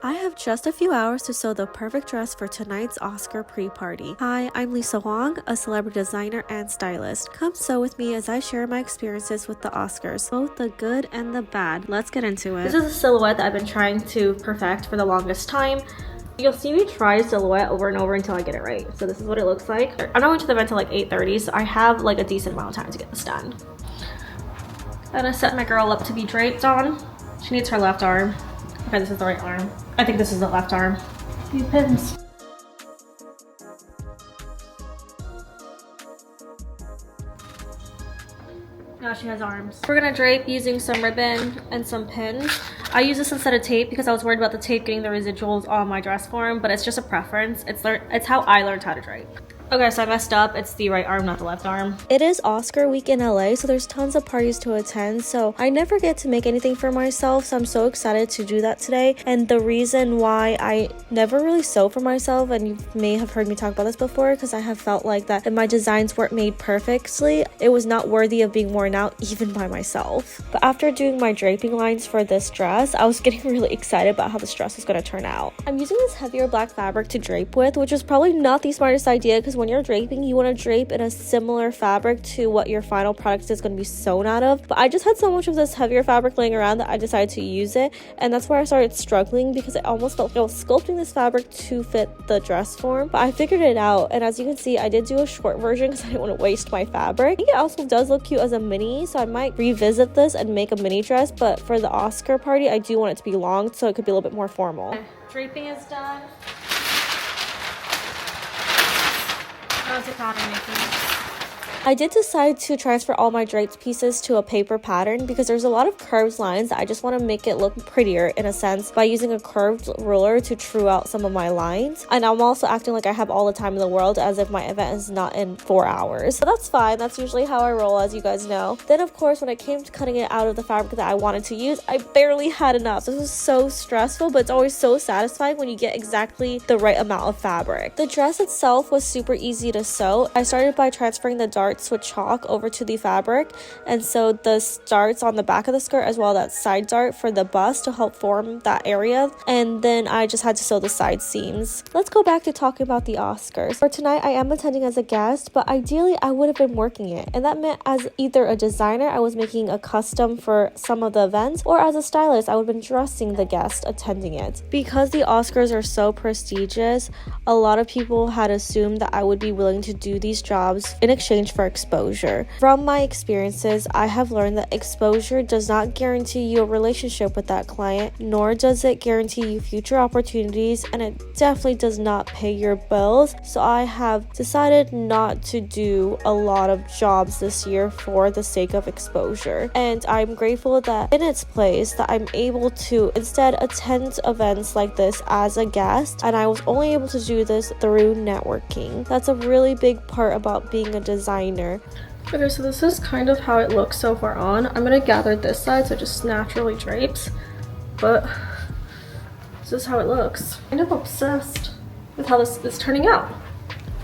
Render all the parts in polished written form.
I have just a few hours to sew the perfect dress for tonight's Oscar pre-party. Hi, I'm Lisa Wong, a celebrity designer and stylist. Come sew with me as I share my experiences with the Oscars, both the good and the bad. Let's get into it. This is a silhouette that I've been trying to perfect for the longest time. You'll see me try silhouette over and over until I get it right. So this is what it looks like. I'm not going to the event till like 8:30, so I have like a decent amount of time to get this done. I'm gonna set my girl up to be draped on. She needs her left arm. Okay, this is the right arm. I think this is the left arm. A few pins. Now she has arms. We're gonna drape using some ribbon and some pins. I use this instead of tape because I was worried about the tape getting the residuals on my dress form, but it's just a preference. It's how I learned how to drape. Okay, so I messed up. It's the right arm, not the left arm. It is Oscar week in LA, so there's tons of parties to attend, so I never get to make anything for myself, so I'm so excited to do that today. And the reason why I never really sew for myself, and you may have heard me talk about this before, because I have felt like that if my designs weren't made perfectly, it was not worthy of being worn out even by myself. But after doing my draping lines for this dress, I was getting really excited about how this dress is going to turn out. I'm using this heavier black fabric to drape with, which is probably not the smartest idea, because when you're draping, you want to drape in a similar fabric to what your final product is going to be sewn out of. But I just had so much of this heavier fabric laying around that I decided to use it, and that's where I started struggling because it almost felt like I was sculpting this fabric to fit the dress form. But I figured it out, and as you can see, I did do a short version because I didn't want to waste my fabric. I think it also does look cute as a mini, so I might revisit this and make a mini dress, but for the Oscar party, I do want it to be long so it could be a little bit more formal. Okay, draping is done. How's the pattern making? I did decide to transfer all my draped pieces to a paper pattern because there's a lot of curved lines that I just want to make it look prettier in a sense by using a curved ruler to true out some of my lines. And I'm also acting like I have all the time in the world as if my event is not in 4 hours. But that's fine, that's usually how I roll, as you guys know. Then of course when it came to cutting it out of the fabric that I wanted to use, I barely had enough. This was so stressful, but it's always so satisfying when you get exactly the right amount of fabric. The dress itself was super easy to sew. I started by transferring the darts with chalk over to the fabric, and so the darts on the back of the skirt as well that side dart for the bust to help form that area, and then I just had to sew the side seams. Let's go back to talking about the Oscars. For tonight I am attending as a guest, but ideally I would have been working it, and that meant as either a designer I was making a custom for some of the events, or as a stylist I would have been dressing the guest attending it. Because the Oscars are so prestigious, a lot of people had assumed that I would be willing to do these jobs in exchange for exposure. From my experiences, I have learned that exposure does not guarantee you a relationship with that client, nor does it guarantee you future opportunities, and it definitely does not pay your bills. So I have decided not to do a lot of jobs this year for the sake of exposure. And I'm grateful that in its place that I'm able to instead attend events like this as a guest, and I was only able to do this through networking. That's a really big part about being a designer. Okay, so this is kind of how it looks so far on. I'm gonna gather this side so it just naturally drapes, but this is how it looks. I'm kind of obsessed with how this is turning out.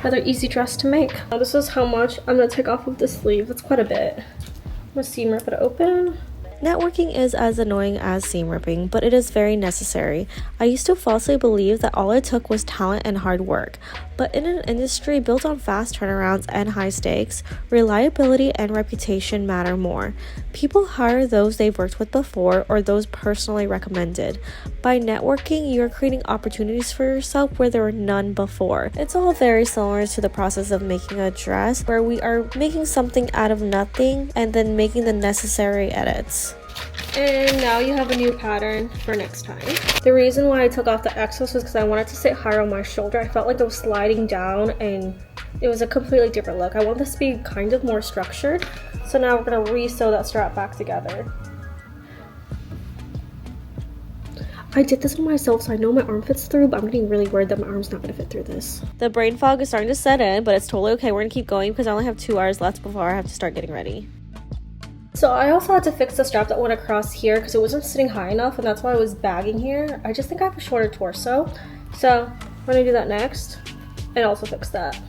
Rather easy dress to make. Now this is how much I'm gonna take off of the sleeve. That's quite a bit. I'm gonna seam rip it open. Networking is as annoying as seam ripping, but it is very necessary. I used to falsely believe that all it took was talent and hard work, but in an industry built on fast turnarounds and high stakes, reliability and reputation matter more. People hire those they've worked with before or those personally recommended. By networking, you are creating opportunities for yourself where there were none before. It's all very similar to the process of making a dress, where we are making something out of nothing and then making the necessary edits. And now you have a new pattern for next time. The reason why I took off the excess was because I wanted to sit higher on my shoulder. I felt like it was sliding down and it was a completely different look. I want this to be kind of more structured. So now we're gonna re-sew that strap back together. I did this on myself, so I know my arm fits through, but I'm getting really worried that my arm's not gonna fit through this. The brain fog is starting to set in, but it's totally okay. We're gonna keep going because I only have 2 hours left before I have to start getting ready. So I also had to fix the strap that went across here because it wasn't sitting high enough, and that's why I was bagging here. I just think I have a shorter torso. So we're gonna do that next and also fix that.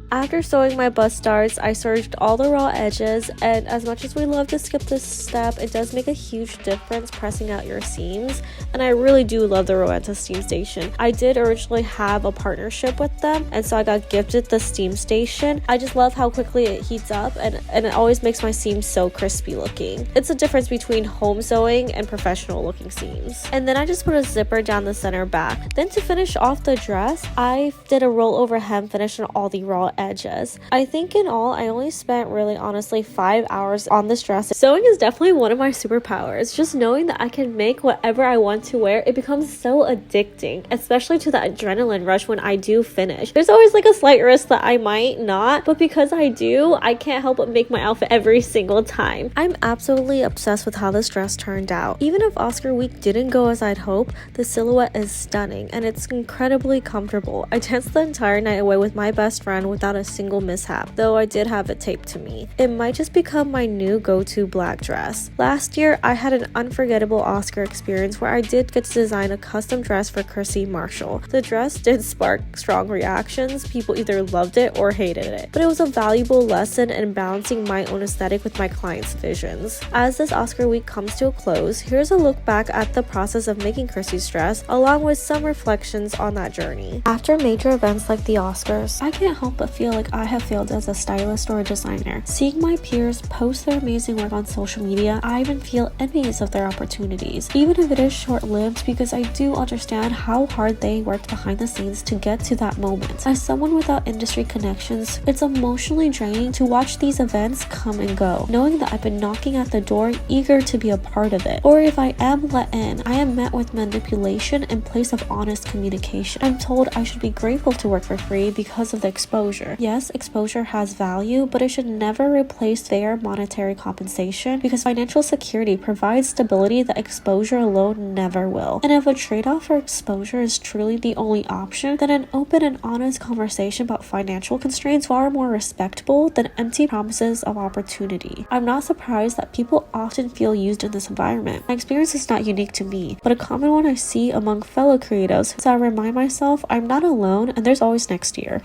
After sewing my bust darts, I serged all the raw edges, and as much as we love to skip this step, it does make a huge difference pressing out your seams, and I really do love the Rowenta Steam Station. I did originally have a partnership with them, and so I got gifted the Steam Station. I just love how quickly it heats up, and it always makes my seams so crispy looking. It's a difference between home sewing and professional looking seams. And then I just put a zipper down the center back. Then to finish off the dress, I did a rollover hem finish on all the raw edges. I think in all, I only spent really honestly 5 hours on this dress. Sewing is definitely one of my superpowers. Just knowing that I can make whatever I want to wear, it becomes so addicting, especially to the adrenaline rush when I do finish. There's always like a slight risk that I might not, but because I do, I can't help but make my outfit every single time. I'm absolutely obsessed with how this dress turned out. Even if Oscar week didn't go as I'd hope, the silhouette is stunning and it's incredibly comfortable. I danced the entire night away with my best friend without a single mishap, though I did have it taped to me. It might just become my new go-to black dress. Last year, I had an unforgettable Oscar experience where I did get to design a custom dress for Chrissy Marshall. The dress did spark strong reactions. People either loved it or hated it, but it was a valuable lesson in balancing my own aesthetic with my clients' visions. As this Oscar week comes to a close, here's a look back at the process of making Chrissy's dress, along with some reflections on that journey. After major events like the Oscars, I can't help but feel like I have failed as a stylist or a designer. Seeing my peers post their amazing work on social media, I even feel envious of their opportunities, even if it is short-lived, because I do understand how hard they worked behind the scenes to get to that moment. As someone without industry connections, it's emotionally draining to watch these events come and go, knowing that I've been knocking at the door eager to be a part of it. Or if I am let in, I am met with manipulation in place of honest communication. I'm told I should be grateful to work for free because of the exposure. Yes, exposure has value, but it should never replace fair monetary compensation, because financial security provides stability that exposure alone never will. And if a trade-off for exposure is truly the only option, then an open and honest conversation about financial constraints far more respectable than empty promises of opportunity. I'm not surprised that people often feel used in this environment. My experience is not unique to me, but a common one I see among fellow creatives, so I remind myself I'm not alone and there's always next year.